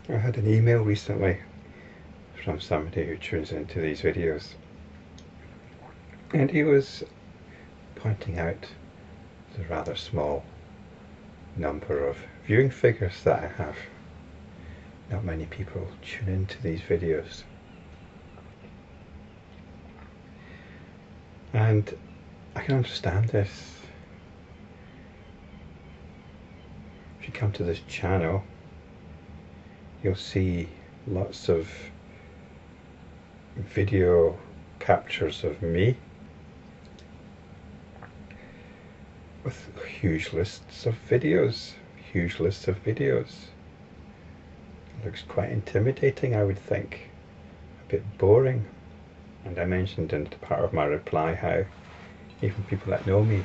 I had an email recently from somebody who tunes into these videos, and he was pointing out the rather small number of viewing figures that I have. Not many people tune into these videos, and I can understand this. If you come to this channel, you'll see lots of video captures of me with huge lists of videos. It looks quite intimidating, I would think, a bit boring. And I mentioned in part of my reply how even people that know me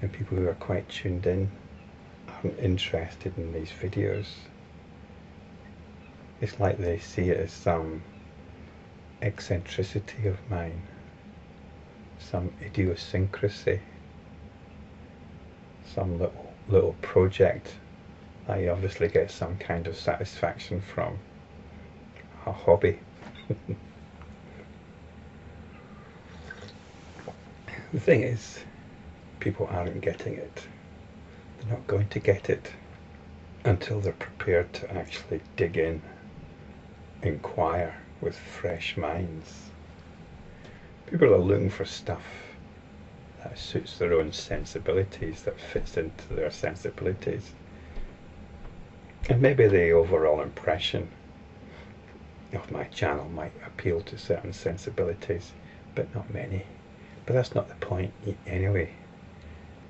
and people who are quite tuned in aren't interested in these videos. It's like they see it as some eccentricity of mine, some idiosyncrasy, some little project I obviously get some kind of satisfaction from, a hobby. The thing is, people aren't getting it. They're not going to get it until they're prepared to actually dig in, inquire with fresh minds. People are looking for stuff that suits their own sensibilities, that fits into their sensibilities. And maybe the overall impression of my channel might appeal to certain sensibilities, but not many. But that's not the point anyway.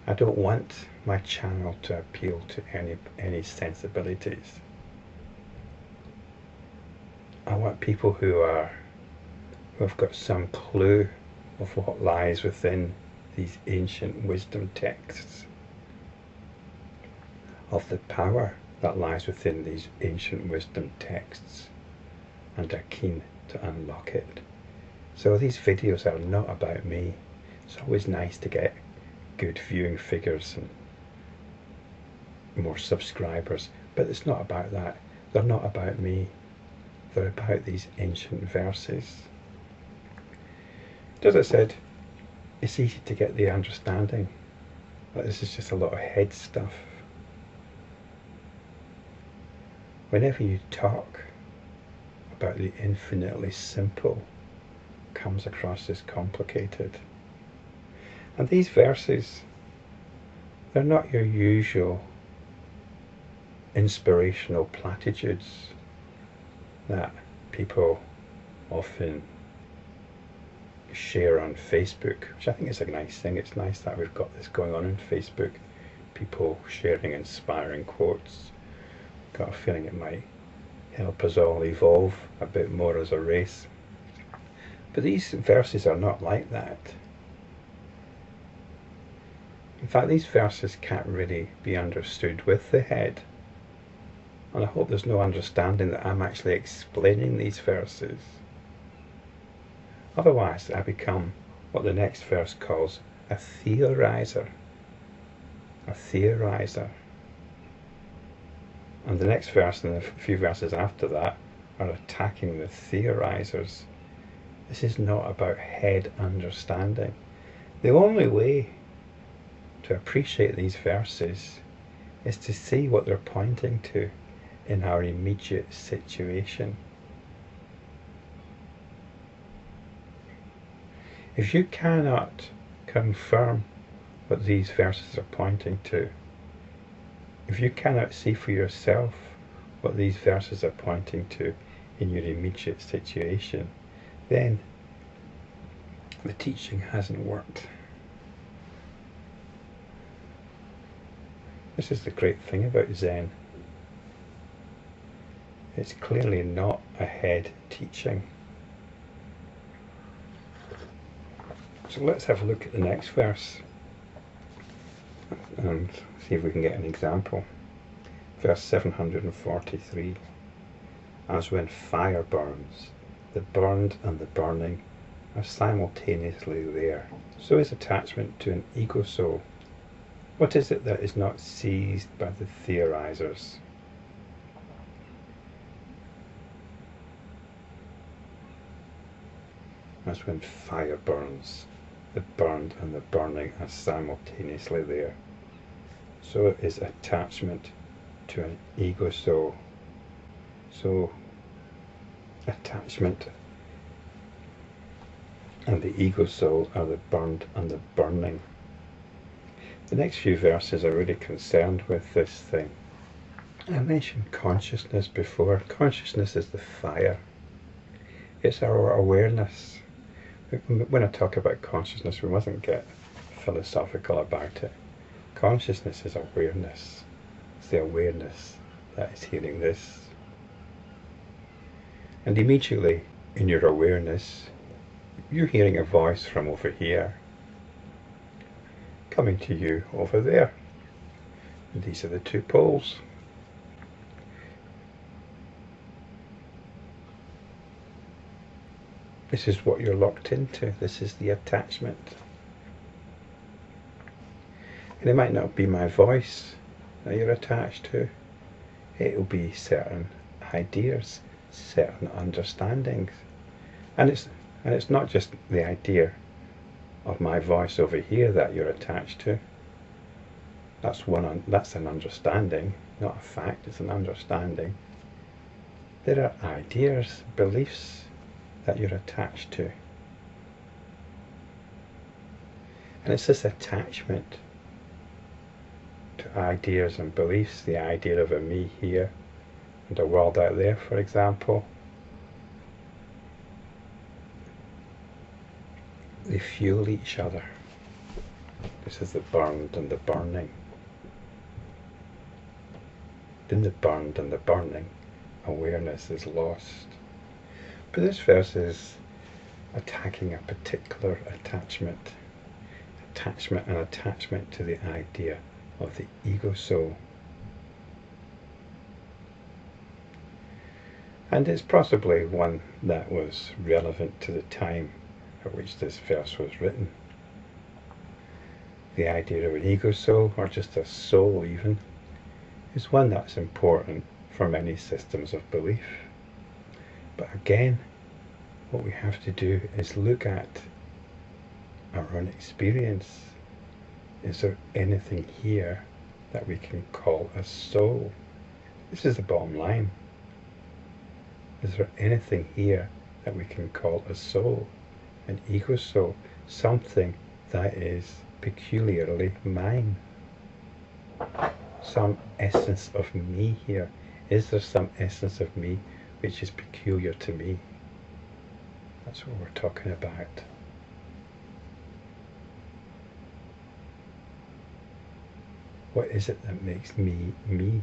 I don't want my channel to appeal to any sensibilities. I want people who have got some clue of what lies within these ancient wisdom texts, of the power that lies within these ancient wisdom texts, and are keen to unlock it. So these videos are not about me. It's always nice to get good viewing figures and more subscribers, but it's not about that. They're not about me. They're about these ancient verses. As I said, it's easy to get the understanding that this is just a lot of head stuff. Whenever you talk about the infinitely simple, it comes across as complicated. And these verses, they're not your usual inspirational platitudes that people often share on Facebook, which I think is a nice thing. It's nice that we've got this going on Facebook, people sharing inspiring quotes. Got a feeling it might help us all evolve a bit more as a race. But these verses are not like that. In fact, these verses can't really be understood with the head. And I hope there's no understanding that I'm actually explaining these verses. Otherwise, I become what the next verse calls a theoriser. A theoriser. And the next verse and a few verses after that are attacking the theorisers. This is not about head understanding. The only way to appreciate these verses is to see what they're pointing to in our immediate situation. If you cannot confirm what these verses are pointing to, if you cannot see for yourself what these verses are pointing to in your immediate situation, then the teaching hasn't worked. This is the great thing about Zen. It's clearly not a head teaching. So let's have a look at the next verse and see if we can get an example. Verse 743. As when fire burns, the burned and the burning are simultaneously there. So is attachment to an ego soul. What is it that is not seized by the theorizers? as when fire burns. The burned and the burning are simultaneously there. So is attachment to an ego soul. So attachment and the ego soul are the burned and the burning. The next few verses are really concerned with this thing. I mentioned consciousness before. Consciousness is the fire. It's our awareness. When I talk about consciousness, we mustn't get philosophical about it. Consciousness is awareness. It's the awareness that is hearing this. And immediately in your awareness, you're hearing a voice from over here coming to you over there. And these are the two poles. This is what you're locked into. This is the attachment. And it might not be my voice that you're attached to. It will be certain ideas, certain understandings. And it's not just the idea of my voice over here that you're attached to. That's an understanding, not a fact, it's an understanding. There are ideas, beliefs that you're attached to. And it's this attachment to ideas and beliefs, the idea of a me here and a world out there, for example. They fuel each other. This is the burned and the burning. In the burned and the burning, awareness is lost. But this verse is attacking a particular attachment and attachment to the idea of the ego soul. And it's possibly one that was relevant to the time at which this verse was written. The idea of an ego soul, or just a soul even, is one that's important for many systems of belief. But again, what we have to do is look at our own experience. Is there anything here that we can call a soul? This is the bottom line. Is there anything here that we can call a soul, an ego soul, something that is peculiarly mine? Some essence of me here. Is there some essence of me which is peculiar to me? That's what we're talking about. What is it that makes me, me?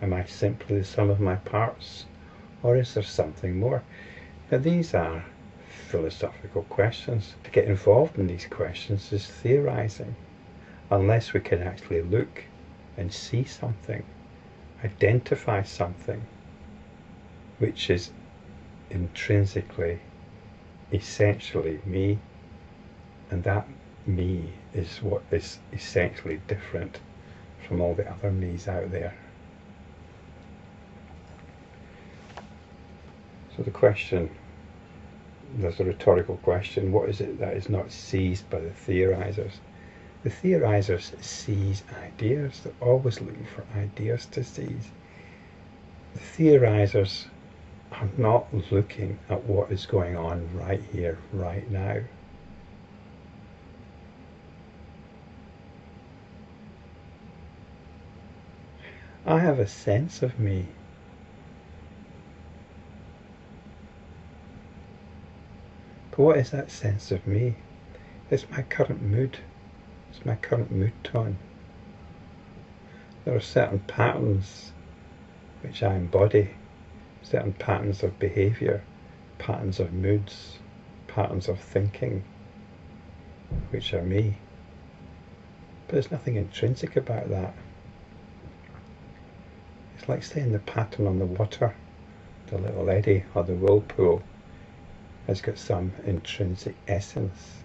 Am I simply the sum of my parts? Or is there something more? Now these are philosophical questions. To get involved in these questions is theorizing. Unless we can actually look and see something, identify something which is intrinsically, essentially me, and that me is what is essentially different from all the other me's out there. So the question, there's a rhetorical question, what is it that is not seized by the theorizers? The theorizers seize ideas. They're always looking for ideas to seize. The theorizers are not looking at what is going on right here, right now. I have a sense of me. But what is that sense of me? It's my current mood. It's my current mood tone. There are certain patterns which I embody, certain patterns of behaviour, patterns of moods, patterns of thinking, which are me. But there's nothing intrinsic about that. It's like saying the pattern on the water, the little eddy or the whirlpool, has got some intrinsic essence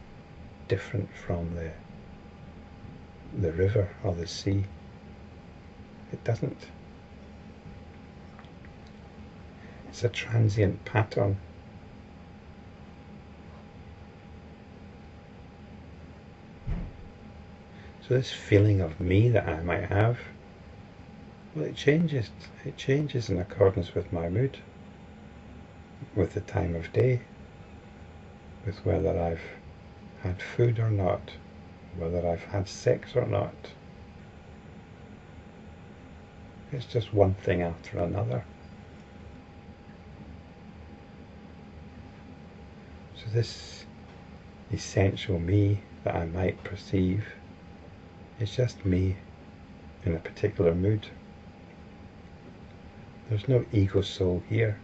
different from the river or the sea. It doesn't. It's a transient pattern. So this feeling of me that I might have, well, it changes. It changes in accordance with my mood, with the time of day, with whether I've had food or not, whether I've had sex or not. It's just one thing after another. So this essential me that I might perceive is just me in a particular mood. There's no ego soul here.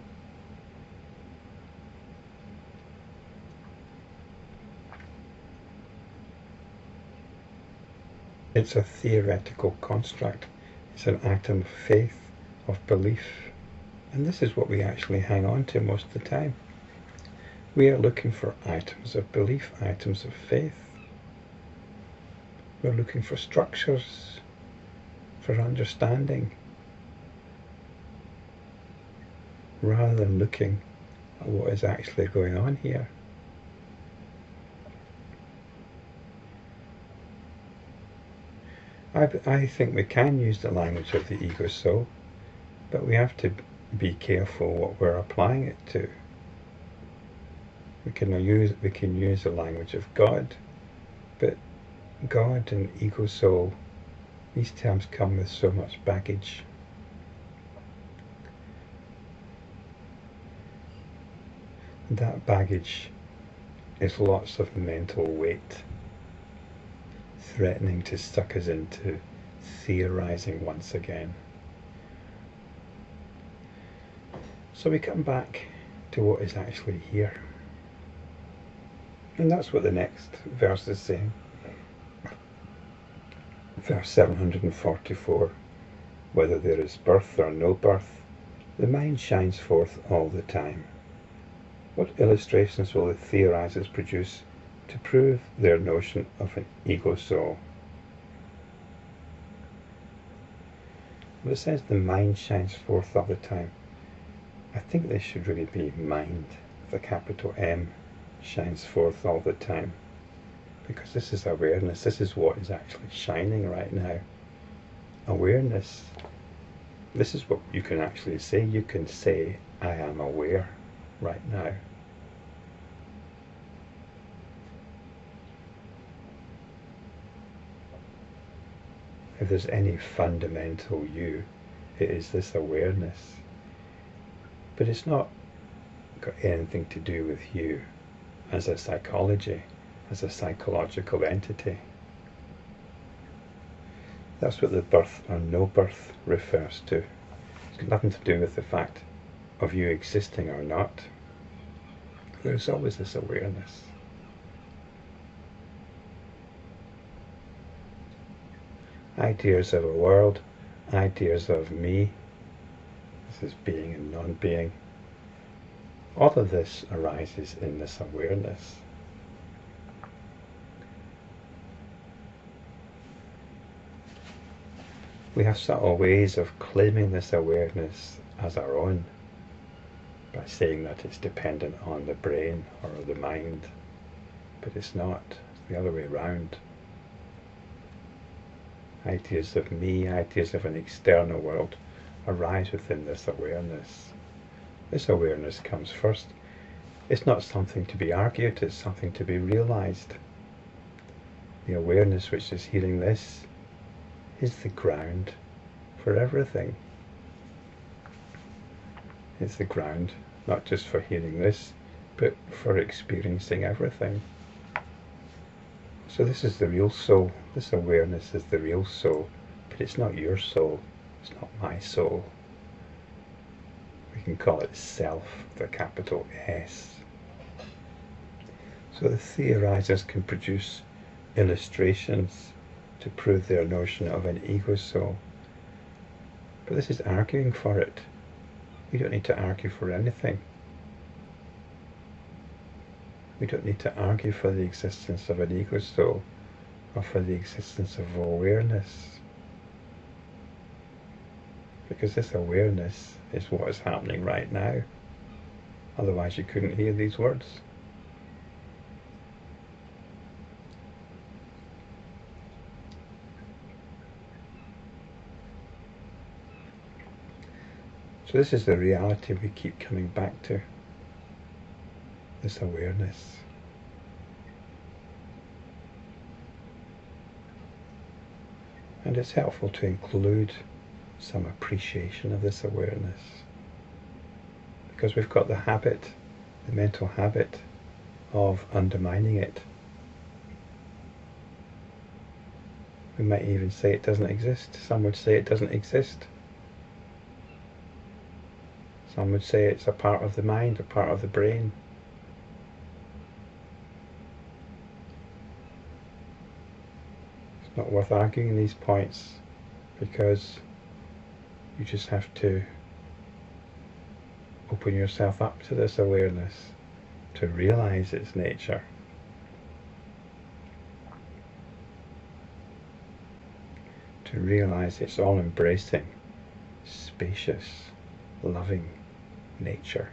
It's a theoretical construct. It's an atom of faith, of belief. And this is what we actually hang on to most of the time. We are looking for items of belief, items of faith. We're looking for structures, for understanding, rather than looking at what is actually going on here. I think we can use the language of the ego soul, but we have to be careful what we're applying it to. We can use the language of God, but God and ego soul, these terms come with so much baggage. And that baggage is lots of mental weight, threatening to suck us into theorizing once again. So we come back to what is actually here. And that's what the next verse is saying. Verse 744, whether there is birth or no birth, the mind shines forth all the time. What illustrations will the theorizers produce to prove their notion of an ego soul? Well, it says the mind shines forth all the time. I think this should really be mind, with a capital M, shines forth all the time. Because this is awareness, this is what is actually shining right now. Awareness, this is what you can actually say. You can say, I am aware right now. If there's any fundamental you, it is this awareness. But it's not got anything to do with you as a psychology, as a psychological entity. That's what the birth or no birth refers to. It's got nothing to do with the fact of you existing or not. There's always this awareness. Ideas of a world, ideas of me, this is being and non-being. All of this arises in this awareness. We have subtle ways of claiming this awareness as our own by saying that it's dependent on the brain or the mind, but it's not. It's the other way around. Ideas of me, ideas of an external world arise within this awareness. This awareness comes first. It's not something to be argued, it's something to be realized. The awareness which is hearing this is the ground for everything. It's the ground, not just for hearing this, but for experiencing everything. So this is the real soul. This awareness is the real soul, but it's not your soul. It's not my soul. We can call it self, with a capital S. So the theorizers can produce illustrations to prove their notion of an ego soul. But this is arguing for it. We don't need to argue for anything. We don't need to argue for the existence of an ego soul or for the existence of awareness. Because this awareness is what is happening right now. Otherwise you couldn't hear these words. So this is the reality we keep coming back to, this awareness. And it's helpful to include some appreciation of this awareness, because we've got the habit, the mental habit of undermining it. We might even say it doesn't exist. Some would say it doesn't exist. Some would say it's a part of the mind, a part of the brain. It's not worth arguing these points, because you just have to open yourself up to this awareness to realize its nature. To realize its all-embracing, spacious, loving nature.